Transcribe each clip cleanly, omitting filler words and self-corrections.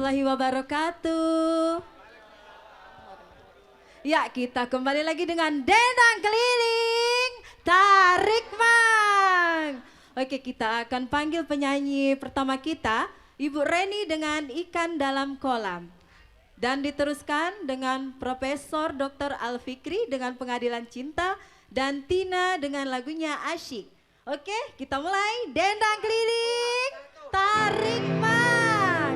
warahmatullahi wabarakatuh. Ya, kita kembali lagi dengan dendang keliling tarik mang. Oke, kita akan panggil penyanyi pertama kita, Ibu Reni dengan Ikan Dalam Kolam. Dan diteruskan dengan Profesor Dr. Al-Fikri dengan Pengadilan Cinta dan Tina dengan lagunya Asyik. Oke, kita mulai dendang keliling tarik mang.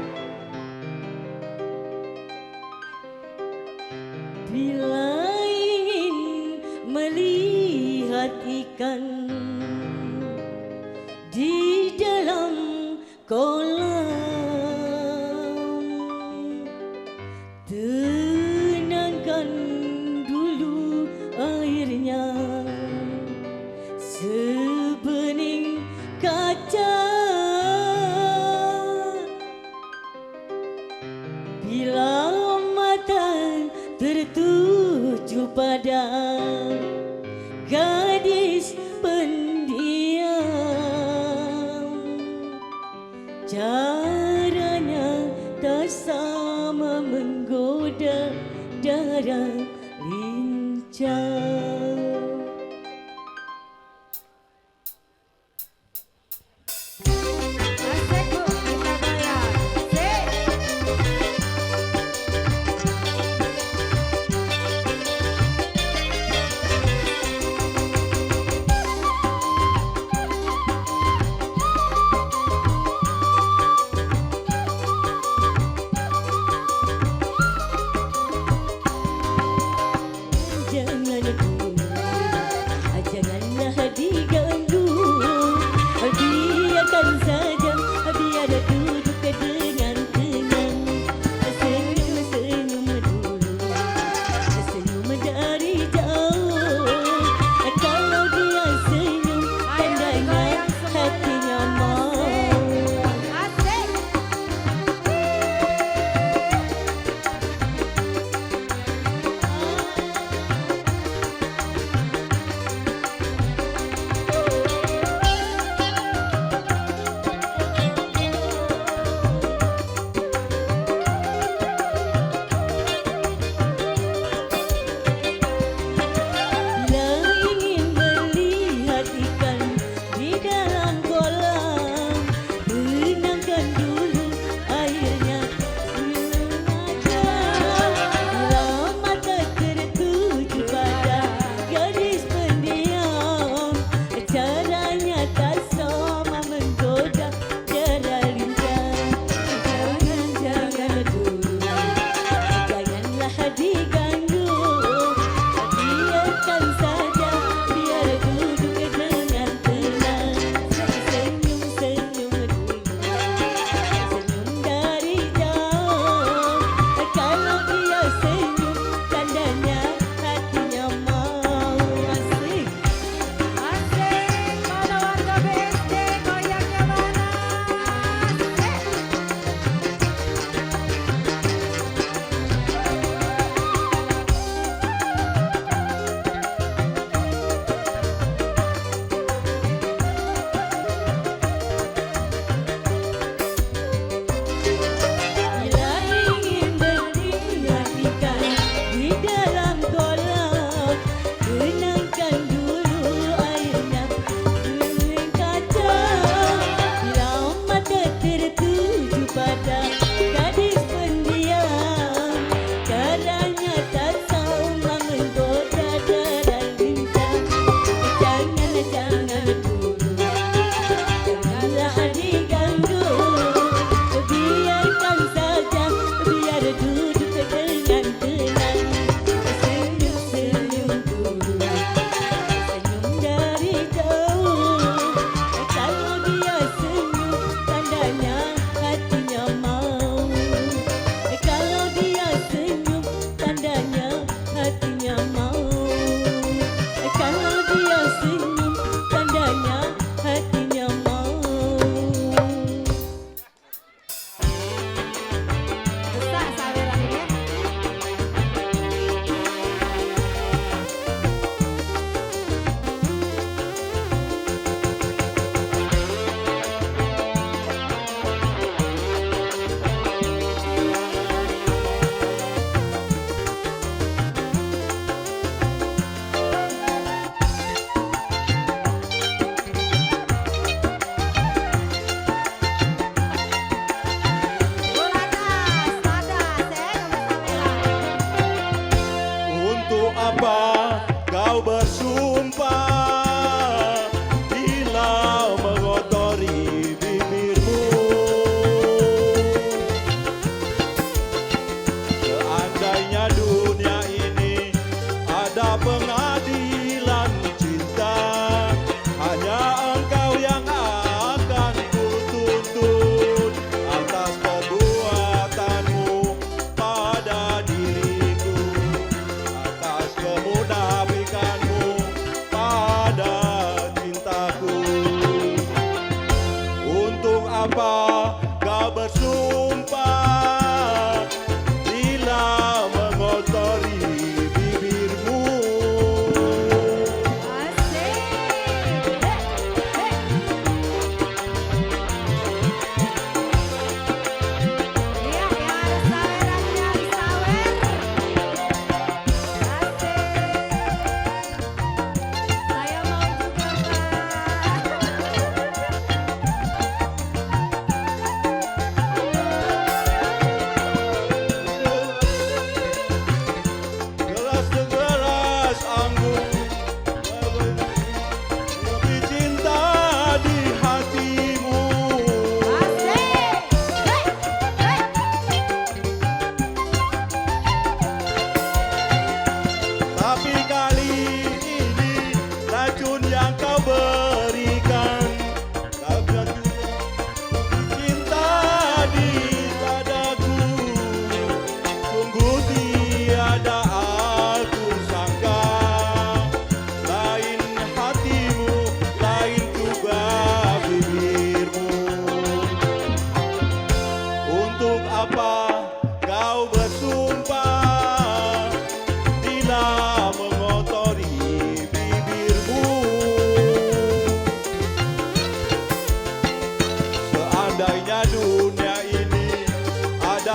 Bila ingin melihat ikan di dalam kolam, tenangkan dulu airnya sebening kaca. Bila mata tertuju pada gadis pendiam, caranya tak sama menggoda darah lincah.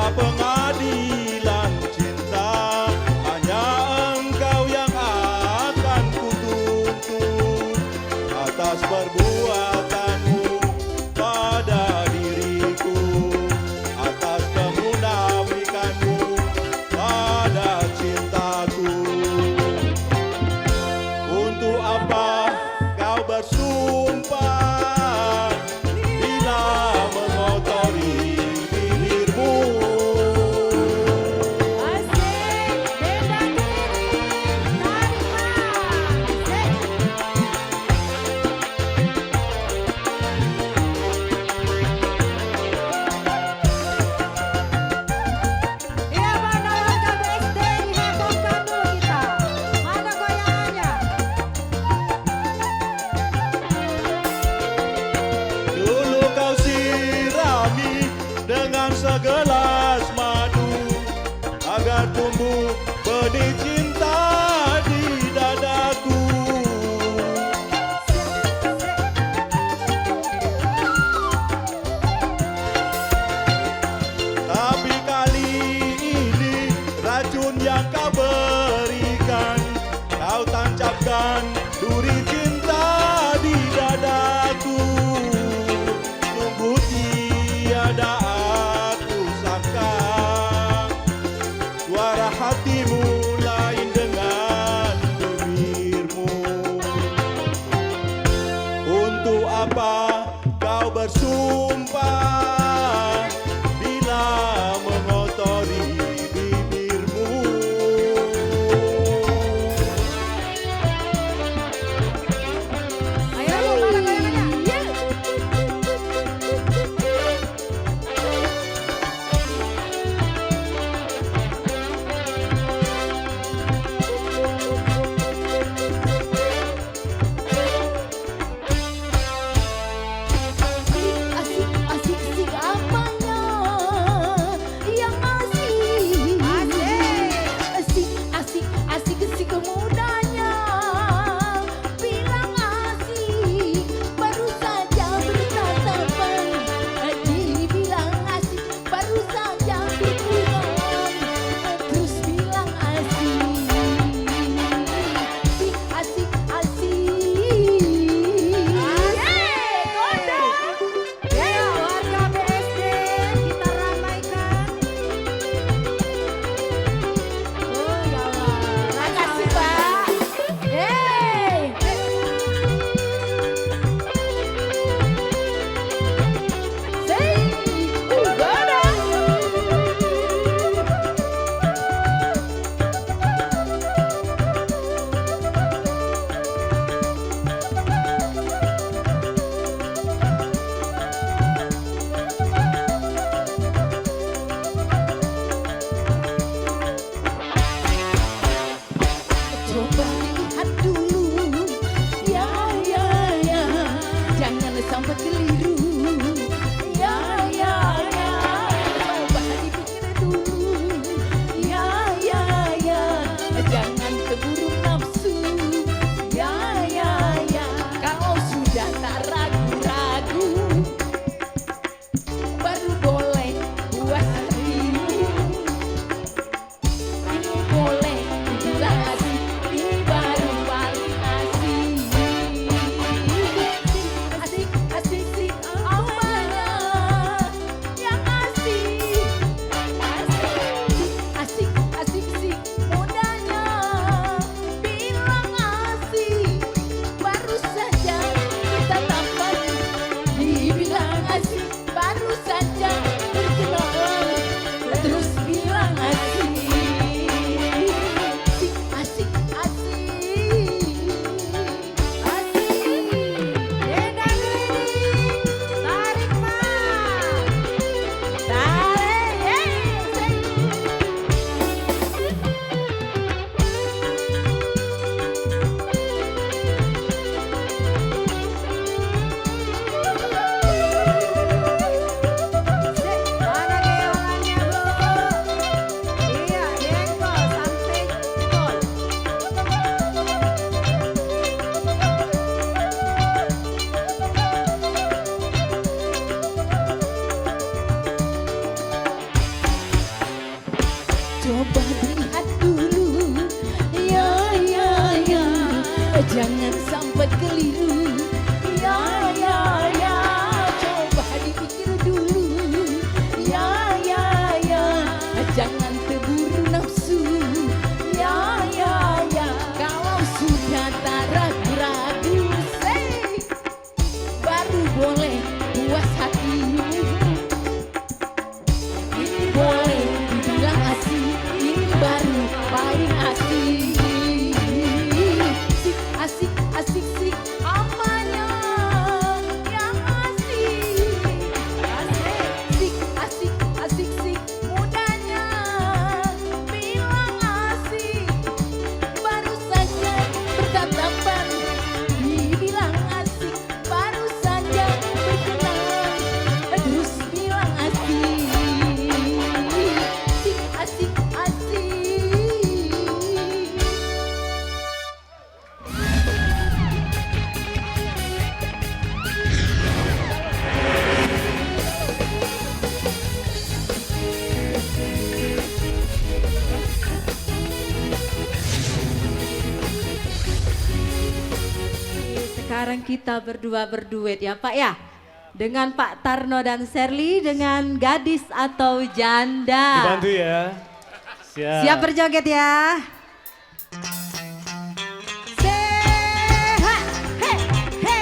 Tanpa pengadilan cinta, hanya engkau yang akan kutuntut atas perbuatanmu pada diriku, atas kemunafikanmu pada cintaku. Untuk apa kau bersumpah bila mengotori bibirmu? coba lihat dulu. Ya, ya, ya, jangan sampai keliru. Ya, ya, ya, coba dipikir dulu. Ya, ya, ya, jangan terburu nafsu. Ya, ya, ya, kalau sudah tak ragu-ragu, say, baru boleh puas hati. Ini boleh dibilang asik, ini baru paling asik. Asik, asik, asik, apanya yang asik? Asik, asik, asik, asik, mudahnya bilang asik. Baru saja bertatapan, dibilang asik. Baru saja berkenalan, terus bilang asik. Asik, asik, asik. Sekarang kita berdua berduet ya Pak ya. Dengan Pak Tarno dan Sherly dengan Gadis atau Janda. Dibantu ya. Siap. Siap berjoget ya. Sehat, he, he.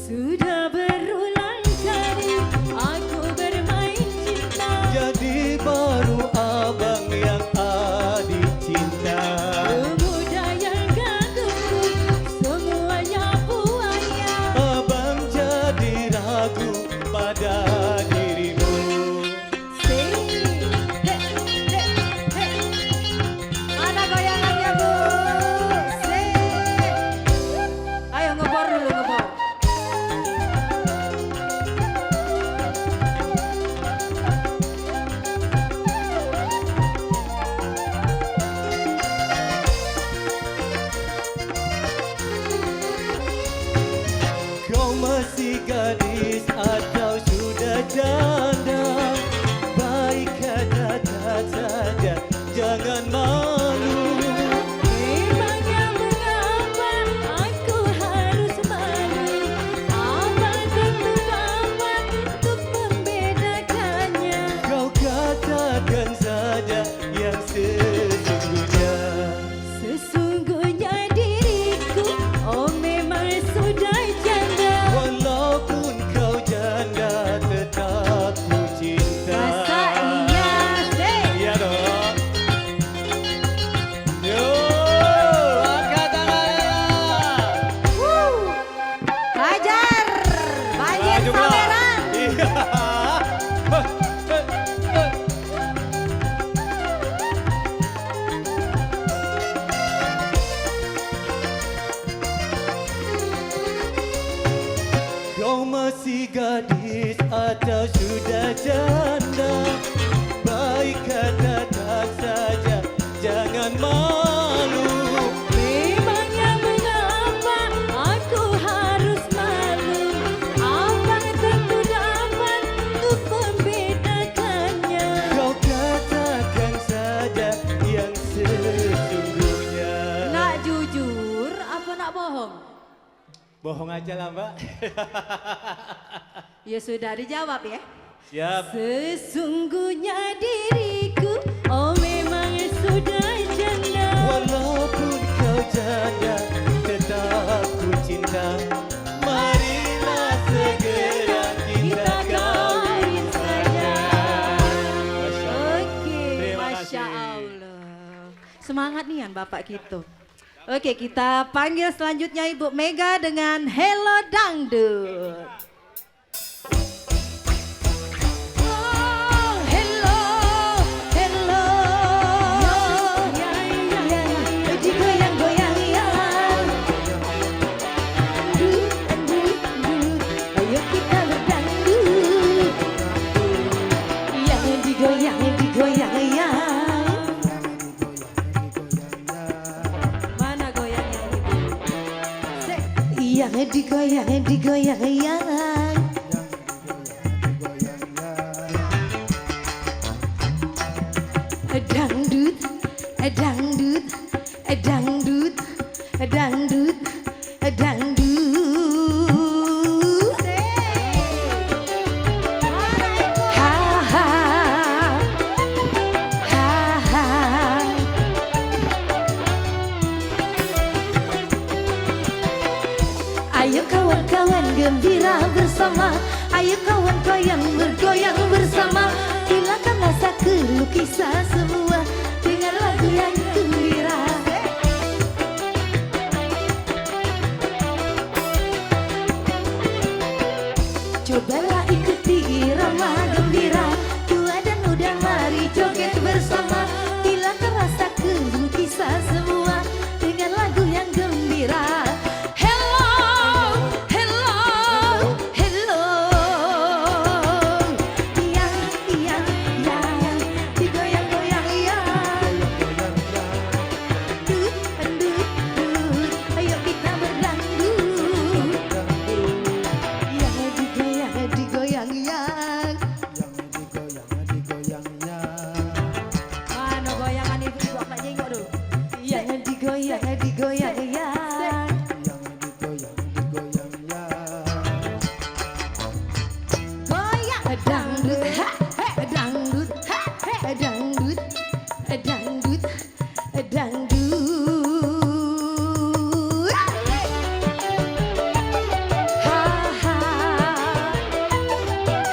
Sudah berulang kali aku bermain cinta. Jadi baru abang yang adik cinta. Pemuda yang gagal, semuanya buaya. Abang jadi ragu pada dirimu. Say, he, he, he. Mana goyangannya Bu? Ayo ngebor dulu ngebor. Kau masih gadis atau sudah janda? Baik katakan saja, jangan malu. Memangnya mengapa aku harus malu? Abang tentu dapat untuk membedakannya. Kau katakan saja yang sesungguhnya. Sesungguhnya diriku, oh memang sudah janda. Walaupun kau janda, tetap ku cinta. Masa iya sih? Iya dong. Yo, angkat tangannya. Hajar. Banjir Maju pula. saweran. Iya. Kau masih gadis atau sudah janda? Baik katakan saja, jangan malu. Memangnya mengapa aku harus malu? Abang tentu dapat untuk membedakannya. Kau katakan saja yang sesungguhnya. Nak jujur apa nak bohong? Bohong aja lah Mbak. Ya sudah dijawab ya. Siap. Sesungguhnya diriku, oh memang sudah janda. Walaupun kau janda, tetap ku cinta. Marilah segera kita kawin saja. Masya Allah. Oke, Terima Masya kasih. Allah. Semangat nih kan Bapak gitu. Oke, kita panggil selanjutnya Ibu Mega dengan Hello Dangdut. Oh, hello, hello. Digoyang-goyang ya. Dut, dut, dut. Ayo kita berdangdut. Yang digoyang, digoyang ya. Mana goyangnya Ibu? Yang digoyang, digoyang ya. dangdut, dangdut, dangdut, dangdut, dangdut. Ha ha, ha ha. Ayo kawan-kawan gembira bersama, ayo kawan goyang bergoyang bersama. Hilangkan rasa keluh kisah semua dengan lagu yang gembira. Cobalah ikuti irama gembira, tua dan muda mari joget bersama. Hilangkan rasa keluh kisah semua dengan lagu yang gembira. Hello, hello, hello. Yang, yang, digoyang-goyang yang. Dut, dut, dut, ayo kita berdangdut. Yang digoyang, digoyang yang. Mana goyangan ibu-ibu apa jenggot dulu? Yang digoyang, digoyang yang. Goyang. Dangdut, ha, dangdut, ha, dangdut, dangdut, dangdut. Ha ha,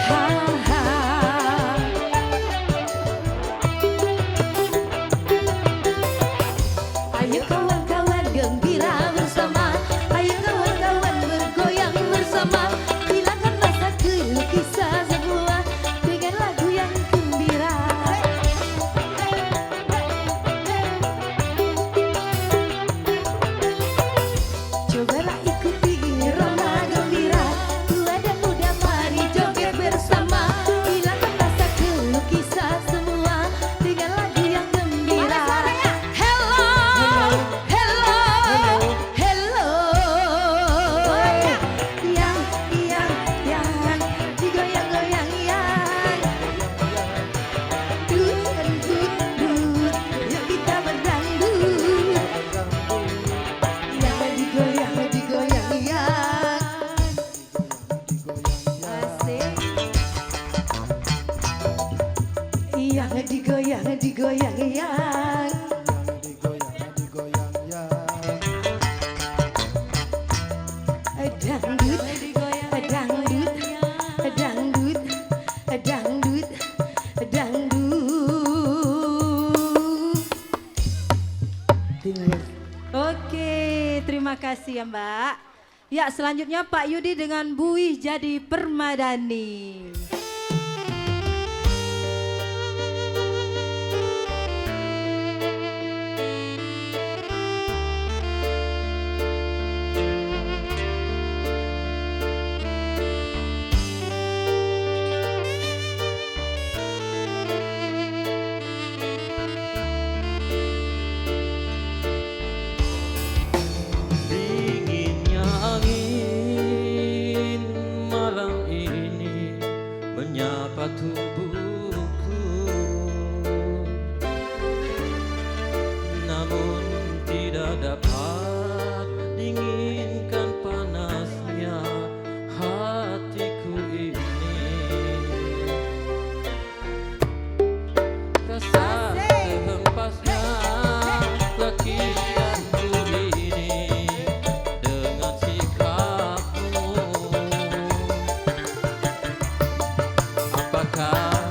ha ha. Ayo kawan-kawan gembira bersama, ayo kawan-kawan bergoyang bersama. Hilangkan rasa keluh kisah semua dengan lagu yang gembira. Cobalah ikuti irama gembira, tua dan muda mari joget bersama. Hilangkan rasa keluh kisah semua dengan lagu yang gembira. Hello, hello, hello. Yang, digoyang-goyang yang. Dut, dut, dut, yuk kita berdangdut. Yang digoyang, digoyang yang. Asik. Yang digoyang, digoyang yang. Dangdut, dangdut, dangdut, dangdut, dangdut. Oke, terima kasih ya Mbak. Ya, selanjutnya Pak Yudi dengan Buih Jadi Permadani. Dinginnya angin malam ini menyapa tubuhku, namun tidak dapat dinginkan panasnya hatiku ini. Rasa terhempasnya lakianku ini dengan sikapmu. Apakah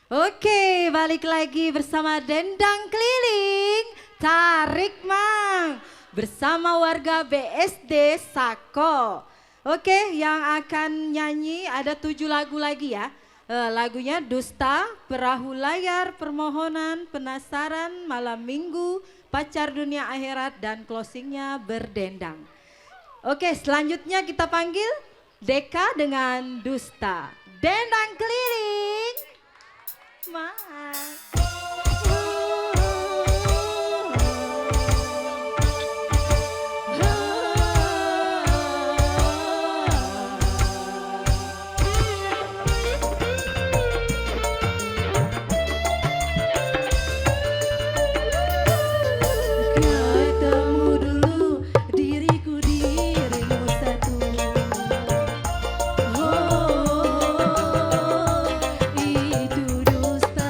Oke, balik lagi bersama Dendang Keliling Tarik Mang bersama warga BSD Sako. Oke, yang akan nyanyi ada 7 lagu lagi ya. Lagunya Dusta, Perahu Layar, Permohonan, Penasaran, Malam Minggu, Pacar Dunia Akhirat, dan closingnya Berdendang. Oke, selanjutnya kita panggil Deka dengan Dusta. Dendang Keliling. Mas. Ketemu dulu diriku dirimu satu. Oh, itu dusta.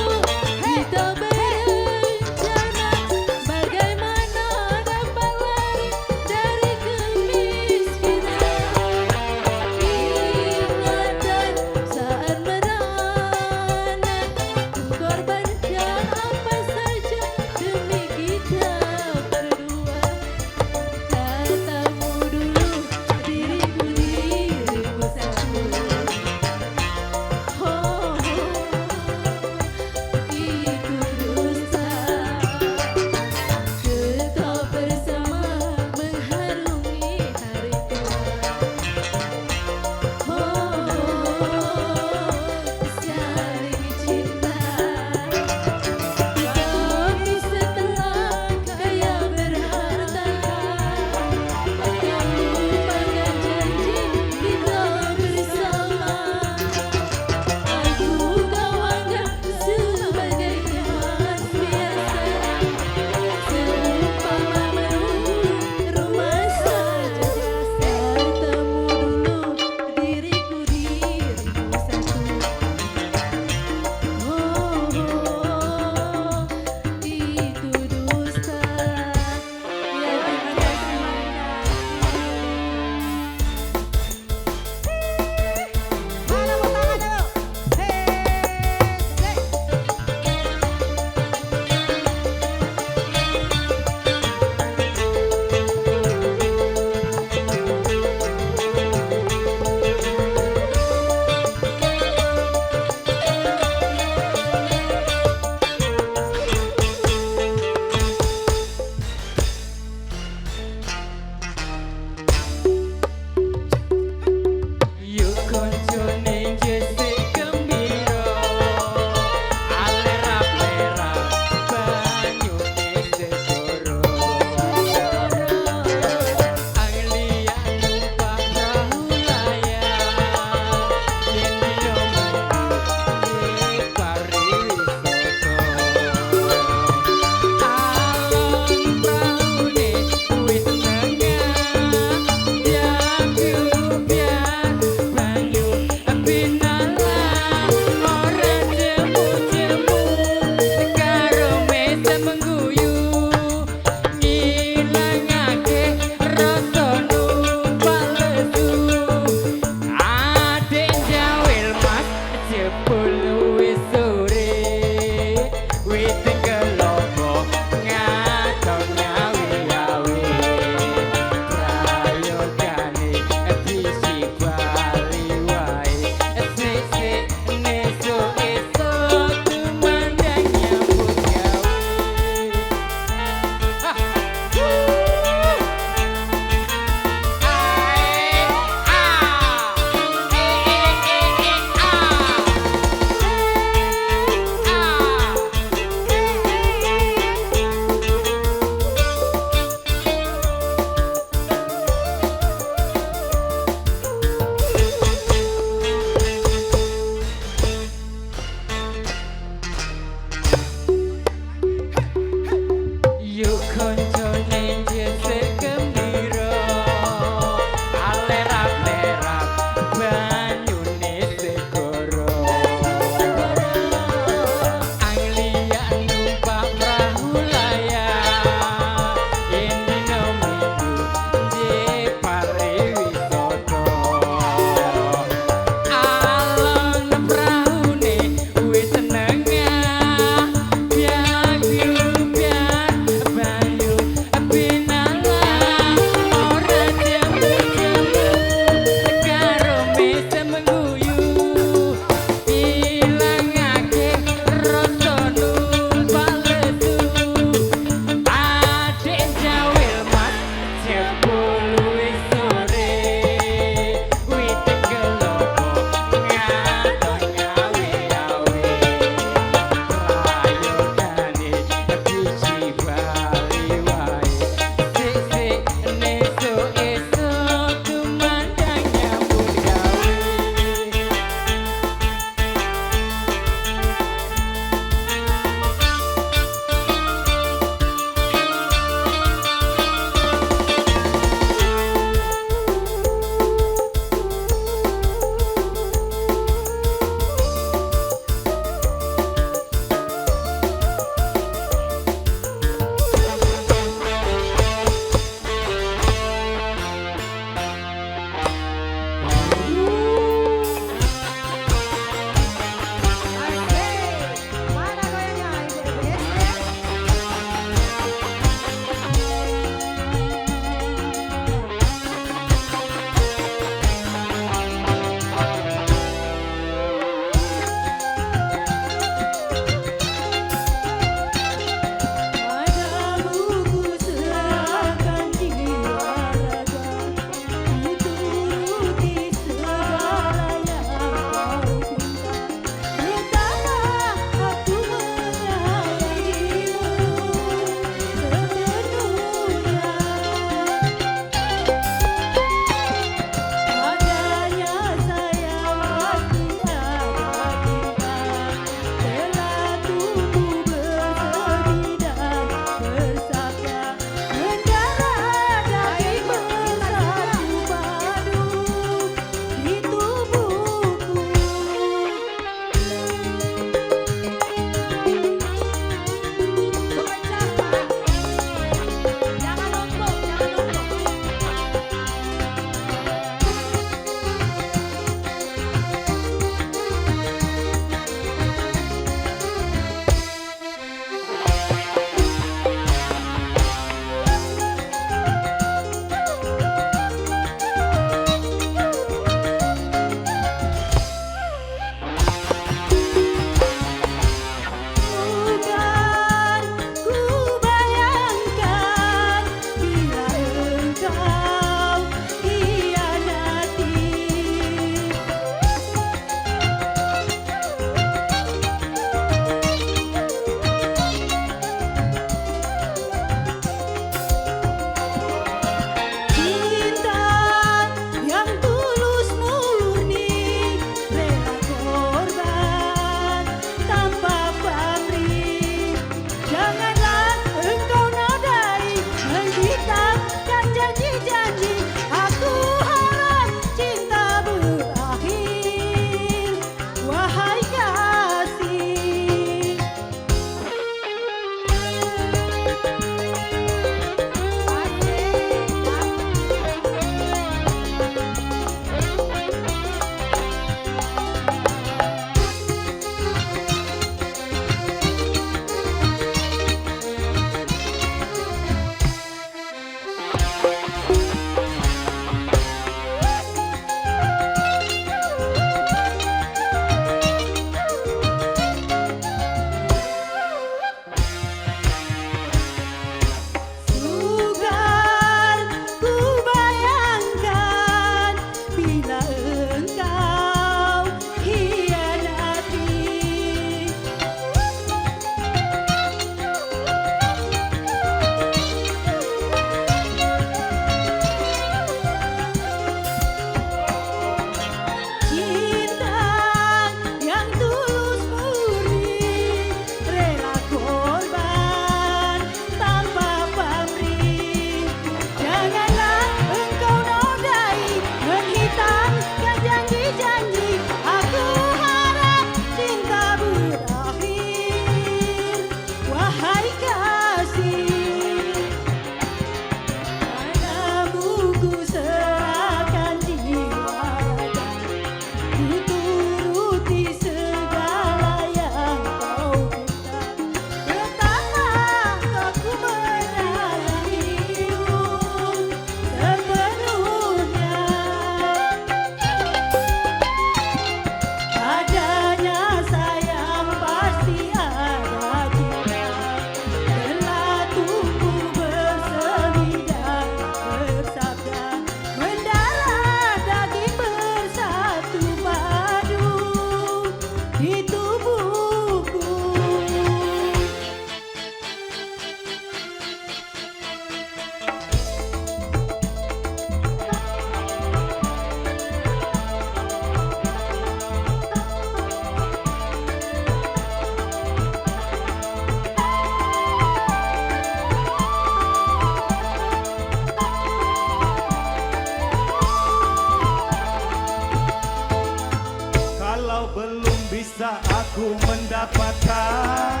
mendapatkan,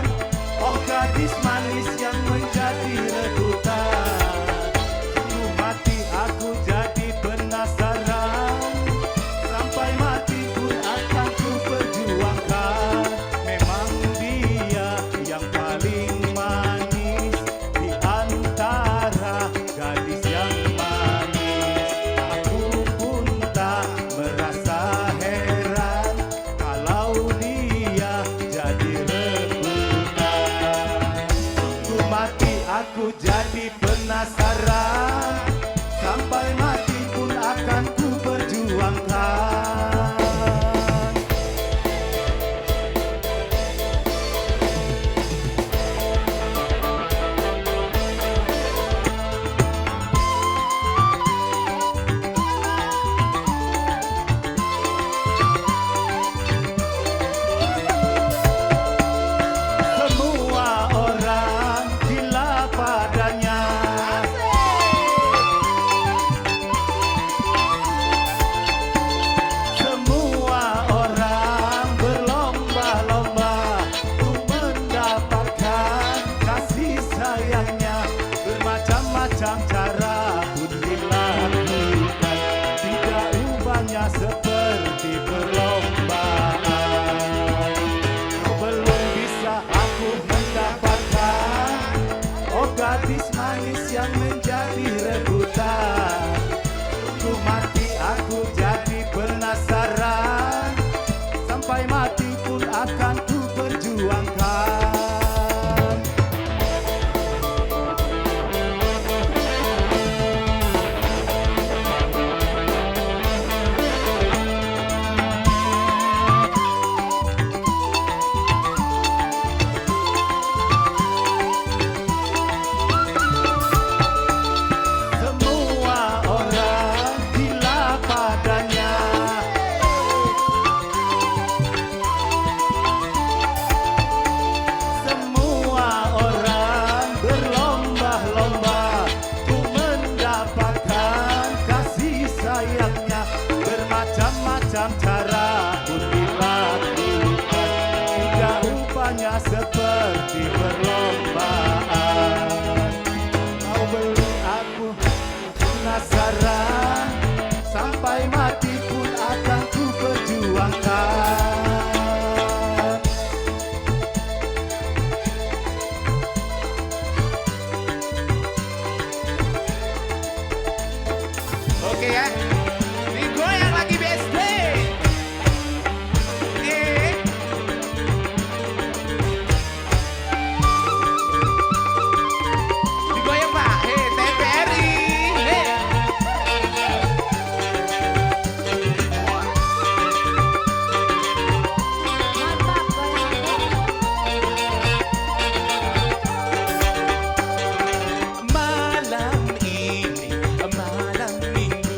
oh gadis manis yang menjadi rebutan. Sungguh mati aku jadi penasaran, sampai mati pun akan ku perjuangkan. Memang dia yang paling manis di antara gadis yang manis. Aku pun tak merasa heran kalau dia jadi rebutan. Sungguh mati aku jadi penasaran, sampai mati pun akan ku perjuangkan. Semua orang gila padanya, semua orang berlomba-lomba untuk mendapatkan kasih sayangnya. Bermacam-macam cara pun dilakukan, tidak ubahnya seperti perlombaan. Kau belum bisa aku mendapatkan, oh gadis manis yang menjadi rebutan. Sungguh mati aku jadi penasaran, sampai mati pun akan ku perjuangkan. Semua orang gila padanya, semua orang berlomba-lomba untuk mendapatkan kasih sayangnya. Bermacam-macam cara pun dilakukan, tidak upahnya seperti perlombaan. Kau beli aku penasaran, sampai mati pun akan ku perjuangkan. Oke ya, digoyang lagi BSD. Digoyang Pak, TVRI. Mantap goyang. Malam ini, malam minggu,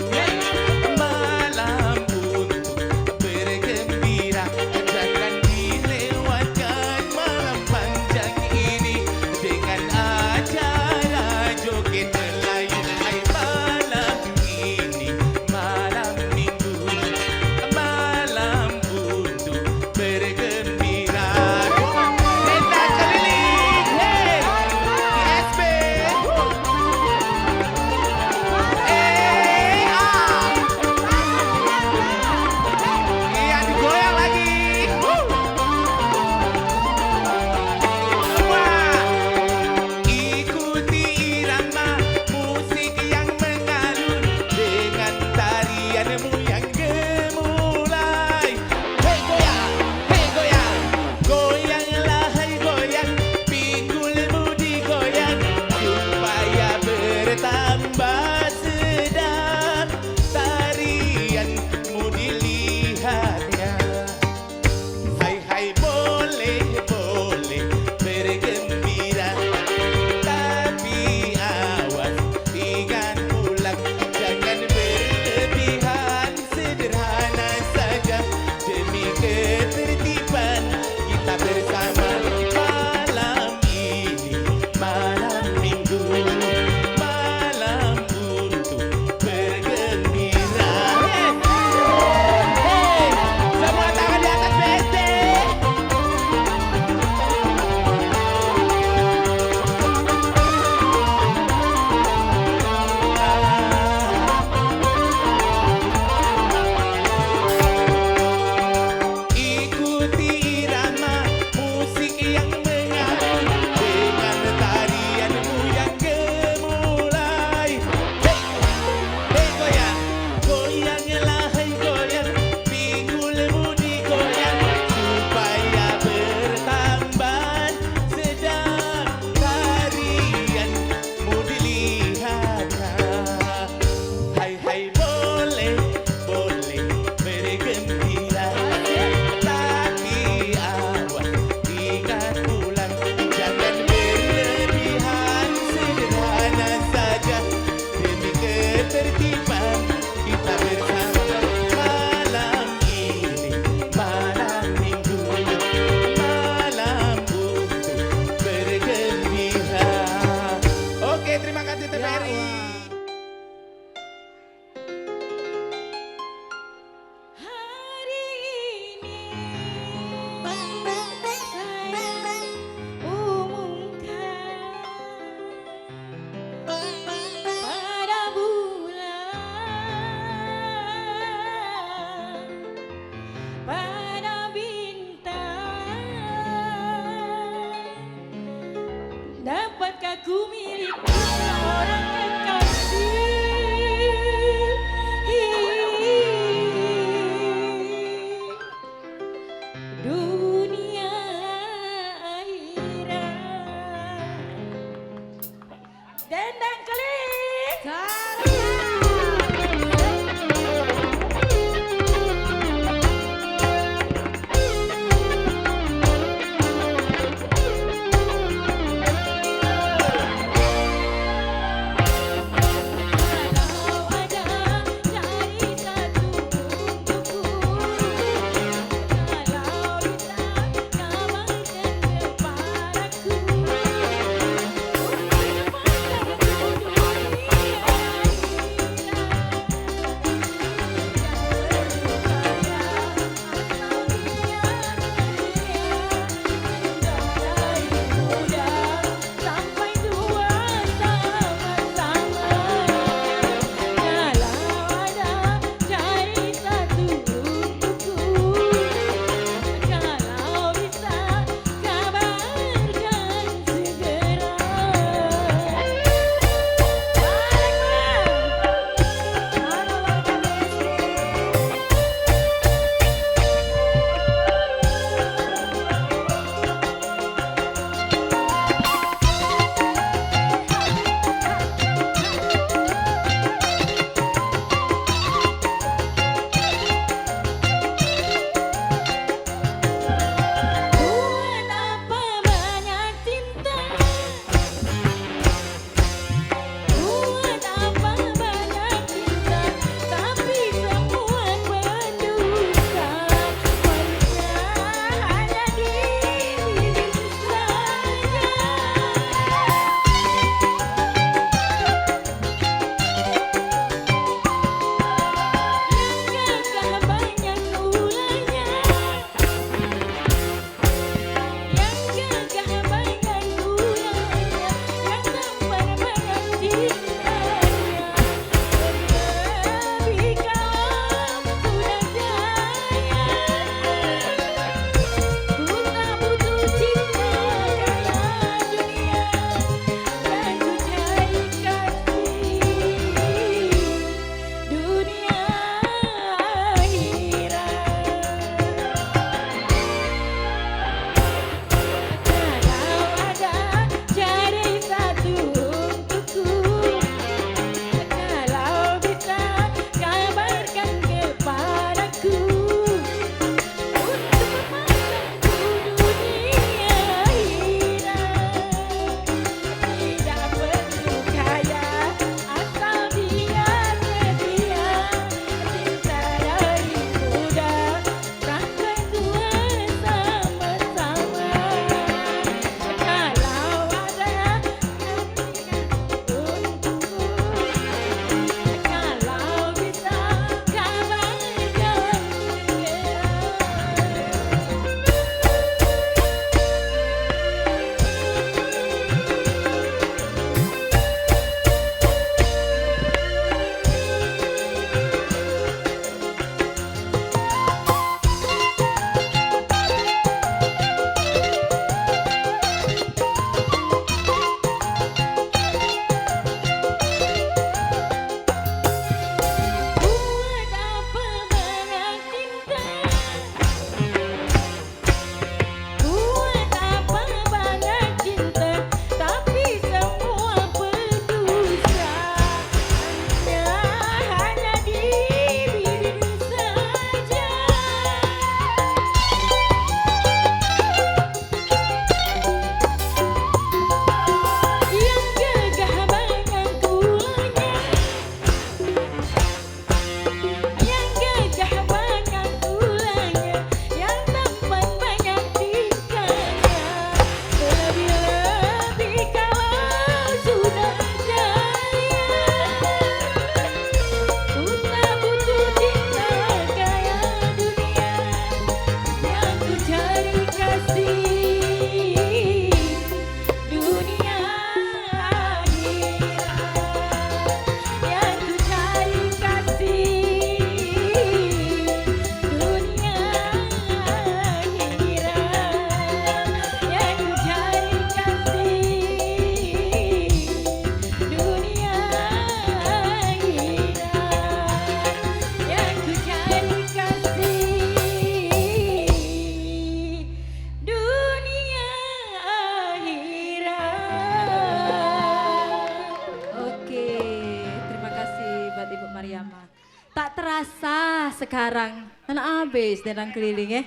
terasa sekarang. Kan habis dendang keliling ya.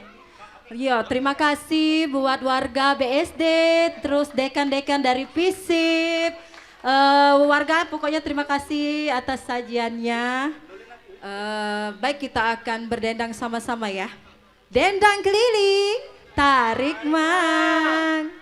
Ya, terima kasih buat warga BSD, terus dekan-dekan dari FISIP. Warga pokoknya terima kasih atas sajiannya. Baik, kita akan berdendang sama-sama ya. Dendang keliling, tarik mang.